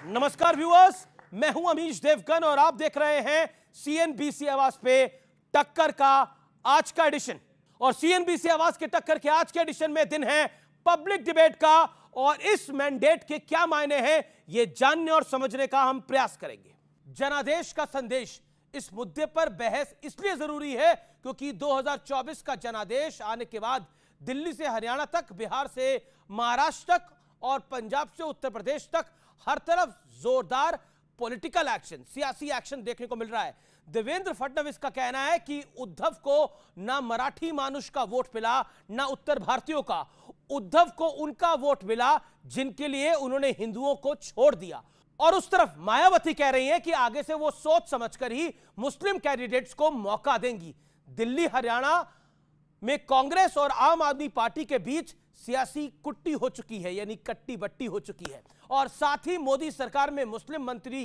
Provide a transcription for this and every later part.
नमस्कार व्यूअर्स, मैं हूं अमीश देवगन और आप देख रहे हैं सीएनबीसी आवाज पे टक्कर का आज का एडिशन। और सीएनबीसी आवाज के टक्कर के आज के एडिशन में दिन है पब्लिक डिबेट का और इस मैंडेट के क्या मायने हैं ये जानने और समझने का हम प्रयास करेंगे। जनादेश का संदेश, इस मुद्दे पर बहस इसलिए जरूरी है क्योंकि 2024 का जनादेश आने के बाद दिल्ली से हरियाणा तक, बिहार से महाराष्ट्र तक और पंजाब से उत्तर प्रदेश तक हर तरफ जोरदार पॉलिटिकल एक्शन, सियासी एक्शन देखने को मिल रहा है। देवेंद्र फडणवीस का कहना है कि उद्धव को ना मराठी मानुष का वोट मिला, ना उत्तर भारतीयों का। उद्धव को उनका वोट मिला जिनके लिए उन्होंने हिंदुओं को छोड़ दिया। और उस तरफ मायावती कह रही है कि आगे से वो सोच समझकर ही मुस्लिम कैंडिडेट्स को मौका देंगी। दिल्ली हरियाणा में कांग्रेस और आम आदमी पार्टी के बीच सियासी कुट्टी हो चुकी है, यानी कट्टी बट्टी हो चुकी है। और साथ ही मोदी सरकार में मुस्लिम मंत्री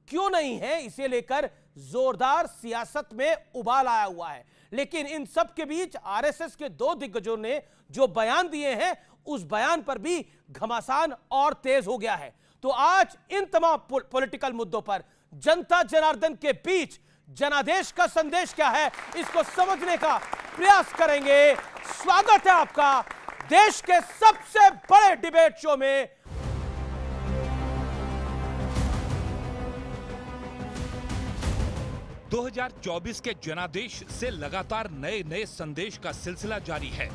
क्यों नहीं है, इसे लेकर जोरदार सियासत में उबाल आया हुआ है। लेकिन इन सब के बीच आरएसएस के दो दिग्गजों ने जो बयान दिए हैं, उस बयान पर भी घमासान और तेज हो गया है। तो आज इन तमाम पॉलिटिकल मुद्दों पर जनता जनार्दन के बीच जनादेश का संदेश क्या है, इसको समझने का प्रयास करेंगे। स्वागत है आपका देश के सबसे बड़े डिबेट शो में। दो 2024 के जनादेश से लगातार नए नए संदेश का सिलसिला जारी है।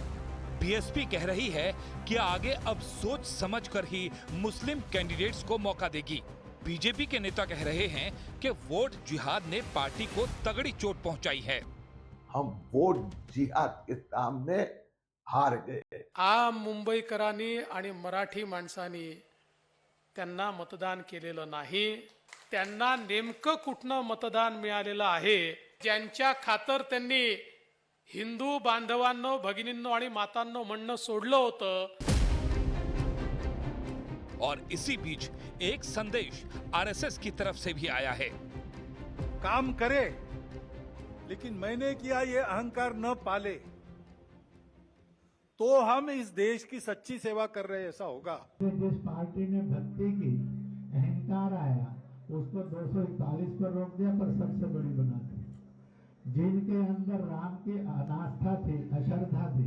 बीएसपी कह रही है कि आगे अब सोच समझकर ही मुस्लिम कैंडिडेट्स को मौका देगी। बीजेपी के नेता कह रहे हैं कि वोट जिहाद ने पार्टी को तगड़ी चोट पहुंचाई है। हम वोट जिहाद के सामने हार गए। आम मुंबईकरांनी आणि मराठी माणसांनी त्यांना मतदान केलेलं नाही। त्यांना नेमकं कुठनं मतदान मिळालेलं आहे, ज्यांच्या खातर त्यांनी हिंदू बांधवांनो, भगिनींनो आणि मातांनो म्हणणं सोडलं होतं। और इसी बीच एक संदेश आरएसएस की तरफ से भी आया है। काम करे लेकिन मैंने किया ये अहंकार न पाले तो हम इस देश की सच्ची सेवा कर रहे ऐसा होगा। जिस पार्टी ने भक्ति की, अहंकार आया, उसको 241 पर रोक दिया, पर सबसे बड़ी बना दी। जिनके अंदर राम की अनास्था थी, अश्रद्धा थी,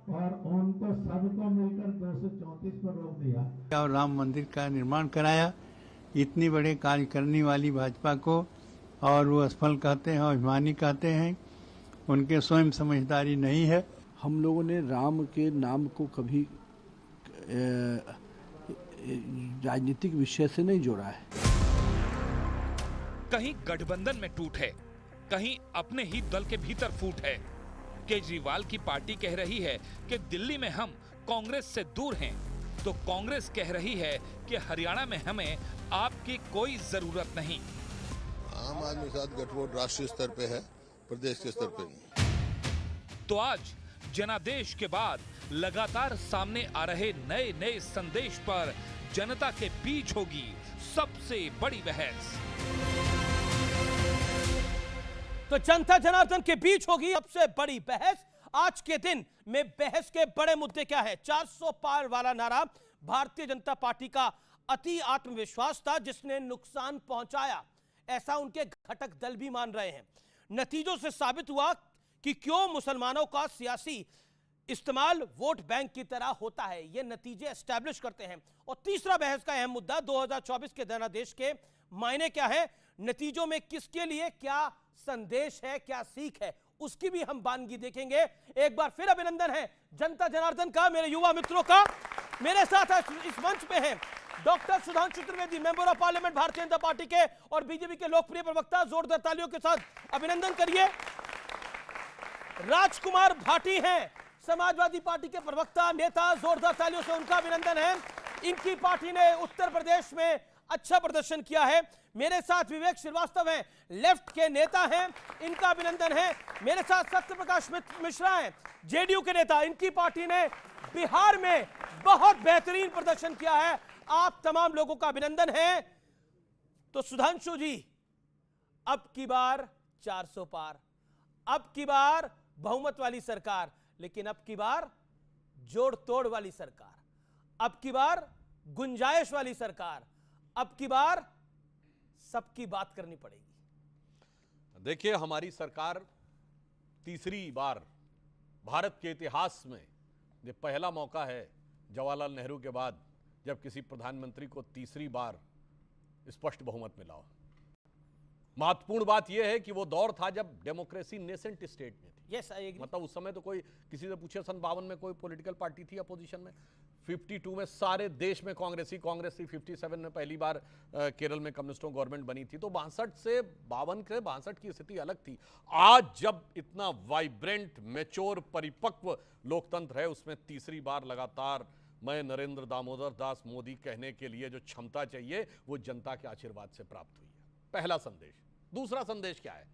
और उनको सबको मिलकर 234 पर रोक दिया और राम मंदिर का निर्माण कराया। इतनी बड़े कार्य करने वाली भाजपा को और वो असफल कहते हैं, अभिमानी कहते हैं, उनके स्वयं समझदारी नहीं है। हम लोगों ने राम के नाम को कभी राजनीतिक विषय से नहीं जोड़ा है। कहीं गठबंधन में टूट है, कहीं अपने ही दल के भीतर फूट है। केजरीवाल की पार्टी कह रही है कि दिल्ली में हम कांग्रेस से दूर हैं, तो कांग्रेस कह रही है कि हरियाणा में हमें आपकी कोई जरूरत नहीं। आम आदमी के साथ गठबोध राष्ट्रीय स्तर पे है, प्रदेश के स्तर पे नहीं। तो आज जनादेश के बाद लगातार सामने आ रहे नए नए संदेश पर जनता के बीच होगी सबसे बड़ी बहस। तो जनता जनार्दन के बीच होगी सबसे बड़ी बहस। आज के दिन में बहस के बड़े मुद्दे क्या है? 400 पार वाला नारा भारतीय जनता पार्टी का अति आत्मविश्वास था जिसने नुकसान पहुंचाया, ऐसा उनके घटक दल भी मान रहे हैं। नतीजों से साबित हुआ कि क्यों मुसलमानों का सियासी इस्तेमाल वोट बैंक की तरह होता है, ये नतीजे एस्टैब्लिश करते हैं। और तीसरा बहस का अहम मुद्दा 2024 के जनादेश के मायने क्या है, नतीजों में किसके लिए क्या संदेश है, क्या सीख है, उसकी भी हम बानगी देखेंगे। एक बार फिर अभिनंदन है जनता जनार्दन का, मेरे युवा मित्रों का। मेरे साथ इस मंच पे हैं doctor Sudhanshu Trivedi, member of parliament Bharatiya Janata party के और बीजेपी के लोकप्रिय प्रवक्ता। जोरदार तालियों के साथ अभिनंदन करिए। राजकुमार भाटी हैं, समाजवादी पार्टी के प्रवक्ता, नेता। जोरदार तालियों से उनका अभिनंदन है। इनकी पार्टी ने उत्तर प्रदेश में अच्छा प्रदर्शन किया है। मेरे साथ विवेक श्रीवास्तव हैं, लेफ्ट के नेता हैं, इनका अभिनंदन है। मेरे साथ सत्यप्रकाश मिश्रा हैं, जेडीयू के नेता, इनकी पार्टी ने बिहार में बहुत बेहतरीन प्रदर्शन किया है। आप तमाम लोगों का अभिनंदन है। तो सुधांशु जी, अब की बार 400 पार, अब की बार बहुमत वाली सरकार, लेकिन अब की बार जोड़ तोड़ वाली सरकार, अब की बार गुंजाइश वाली सरकार, अब की बार सबकी बात करनी पड़ेगी। देखिए, हमारी सरकार तीसरी बार भारत के इतिहास में ये पहला मौका है जवाहरलाल नेहरू के बाद जब किसी प्रधानमंत्री को तीसरी बार स्पष्ट बहुमत मिला हो। महत्वपूर्ण बात यह है कि वो दौर था जब डेमोक्रेसी नेसेंट स्टेट में थी। Yes, I agree. मतलब उस समय तो कोई किसी से पूछे सन 52 में कोई पॉलिटिकल पार्टी थी अपोजिशन में। 52 में सारे देश में कांग्रेस थी। 57 में पहली बार केरल में कम्युनिस्टों गवर्नमेंट बनी थी। तो 62 से 52 की स्थिति अलग थी। आज जब इतना वाइब्रेंट, मैच्योर, परिपक्व लोकतंत्र है, उसमें तीसरी बार लगातार मैं नरेंद्र दामोदर दास मोदी कहने के लिए जो क्षमता चाहिए वो जनता के आशीर्वाद से प्राप्त हुई है। पहला संदेश। दूसरा संदेश क्या है?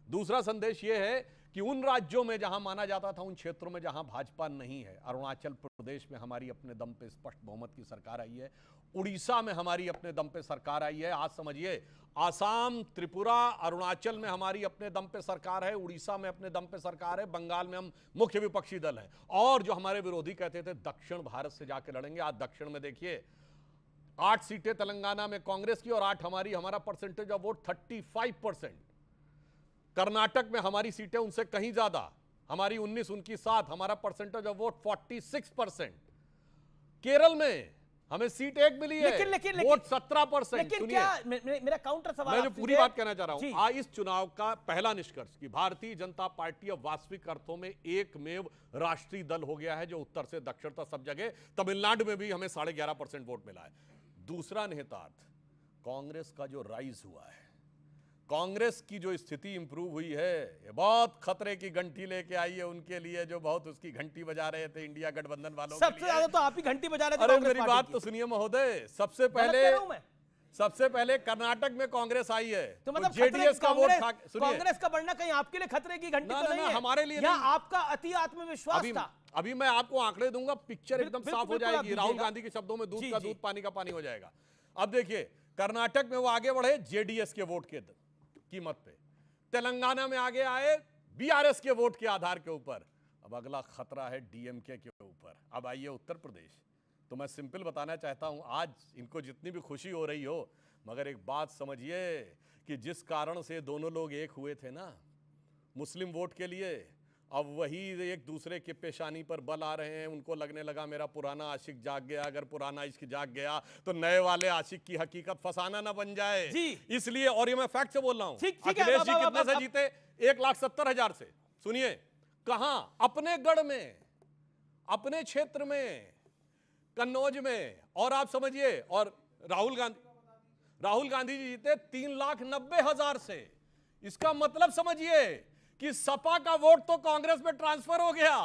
दूसरा संदेश यह है कि उन राज्यों में जहां माना जाता था, उन क्षेत्रों में जहां भाजपा नहीं है, अरुणाचल प्रदेश में हमारी अपने दम पे स्पष्ट बहुमत की सरकार आई है। उड़ीसा में हमारी अपने दम पे सरकार आई है। आज समझिए, आसाम, त्रिपुरा, अरुणाचल में हमारी अपने दम पे सरकार है। उड़ीसा में अपने दम पे सरकार है। बंगाल में हम मुख्य विपक्षी दल हैं। और जो हमारे विरोधी कहते थे दक्षिण भारत से जाके लड़ेंगे, आज दक्षिण में देखिए 8 सीटें तेलंगाना में कांग्रेस की और 8 हमारी। हमारा परसेंटेज ऑफ वोट 35%। कर्नाटक में हमारी सीटें उनसे कहीं ज्यादा, हमारी 19, उनकी 7। हमारा परसेंटेज ऑफ वोट 46%। केरल में हमें सीट 1 मिली है, वोट 17%। सुनिए, मेरा काउंटर सवाल, मैं जो पूरी बात कहना चाह रहा हूं, आज इस चुनाव का पहला निष्कर्ष कि भारतीय जनता पार्टी अब वास्तविक अर्थों में एकमेव राष्ट्रीय दल हो गया है, जो उत्तर से दक्षिण तक सब जगह, तमिलनाडु में भी हमें 11.5% वोट मिला है। दूसरा निहितार्थ, कांग्रेस का जो राइज हुआ है, कांग्रेस की जो स्थिति इंप्रूव हुई है, ये बहुत खतरे की घंटी लेके आई है उनके लिए, जो बहुत उसकी घंटी बजा रहे थे इंडिया गठबंधन वालों के लिए। सबसे ज्यादा तो आप ही घंटी बजा रहे थे। अरे मेरी बात तो सुनिए महोदय, सबसे पहले कर्नाटक में कांग्रेस आई है, तो मतलब जेडीएस का वोट था। कांग्रेस का बढ़ना कहीं आपके लिए खतरे की घंटी तो नहीं है? हमारे लिए नहीं। आपका अति आत्मविश्वास था। अभी मैं आपको आंकड़े दूंगा, पिक्चर एकदम साफ हो जाएगी। राहुल गांधी के शब्दों में दूध का दूध, पानी का पानी हो जाएगा। अब देखिए, कर्नाटक में वो आगे बढ़े जेडीएस के वोट के कीमत पे, तेलंगाना में आगे आए बीआरएस के वोट के आधार के ऊपर। अब अगला खतरा है डीएमके के ऊपर। अब आइए उत्तर प्रदेश। तो मैं सिंपल बताना चाहता हूं, आज इनको जितनी भी खुशी हो रही हो, मगर एक बात समझिए कि जिस कारण से दोनों लोग एक हुए थे ना मुस्लिम वोट के लिए, अब वही एक दूसरे के पेशानी पर बल आ रहे हैं। उनको लगने लगा मेरा पुराना आशिक जाग गया। अगर पुराना इश्क जाग गया तो नए वाले आशिक की हकीकत फसाना ना बन जाए जी। इसलिए, और ये मैं फैक्ट से बोल रहा हूं, अखिलेश जी कितने से जीते? 1,70,000 से। सुनिए, कहां? अपने गढ़ में, अपने क्षेत्र में, कन्नौज में। और आप समझिए, और राहुल गांधी जी जीते 3,90,000 से। इसका मतलब समझिए कि सपा का वोट तो कांग्रेस में ट्रांसफर हो गया,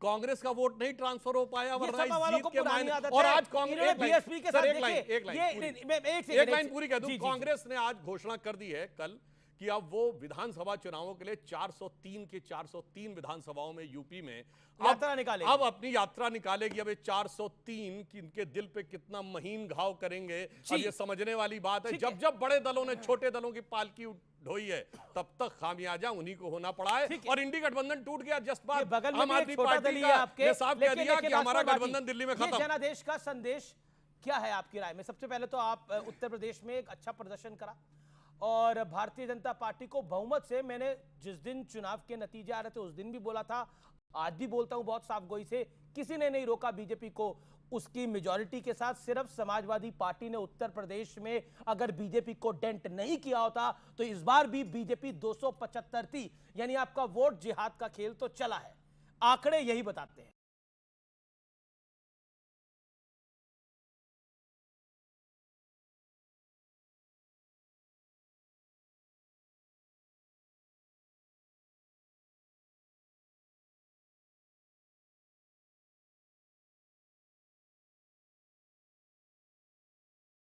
कांग्रेस का वोट नहीं ट्रांसफर हो पाया, वरना इस जीत के मायने। और आज कांग्रेस, बीएसपी के साथ एक लाइन पूरी कह दूं, कांग्रेस ने आज घोषणा कर दी है कल कि अब वो विधानसभा चुनावों के लिए 403 के 403 विधानसभाओं में यूपी में यात्रा निकालेगी। अब अपनी यात्रा निकालेगी। अब ये 403 की इनके दिल पे कितना महीन घाव करेंगे, अब ये समझने वाली बात है। जब जब बड़े दलों ने छोटे दलों की पालकी ढोई है, तब तक खामियाजा उन्हीं को होना पड़ा है। और इंडी गठबंधन टूट गया। जस्ट बात आम आदमी पार्टी का साफ कह दिया कि हमारा गठबंधन दिल्ली में खत्म। जनादेश का संदेश क्या है आपकी राय में? सबसे पहले तो आप उत्तर प्रदेश में एक अच्छा प्रदर्शन करा और भारतीय जनता पार्टी को बहुमत से, मैंने जिस दिन चुनाव के नतीजे आ रहे थे उस दिन भी बोला था, आज भी बोलता हूं बहुत साफ गोई से, किसी ने नहीं रोका बीजेपी को उसकी मेजॉरिटी के साथ। सिर्फ समाजवादी पार्टी ने उत्तर प्रदेश में अगर बीजेपी को डेंट नहीं किया होता तो इस बार भी बीजेपी 275 थी। यानी आपका वोट जिहाद का खेल तो चला है। आंकड़े यही बताते हैं।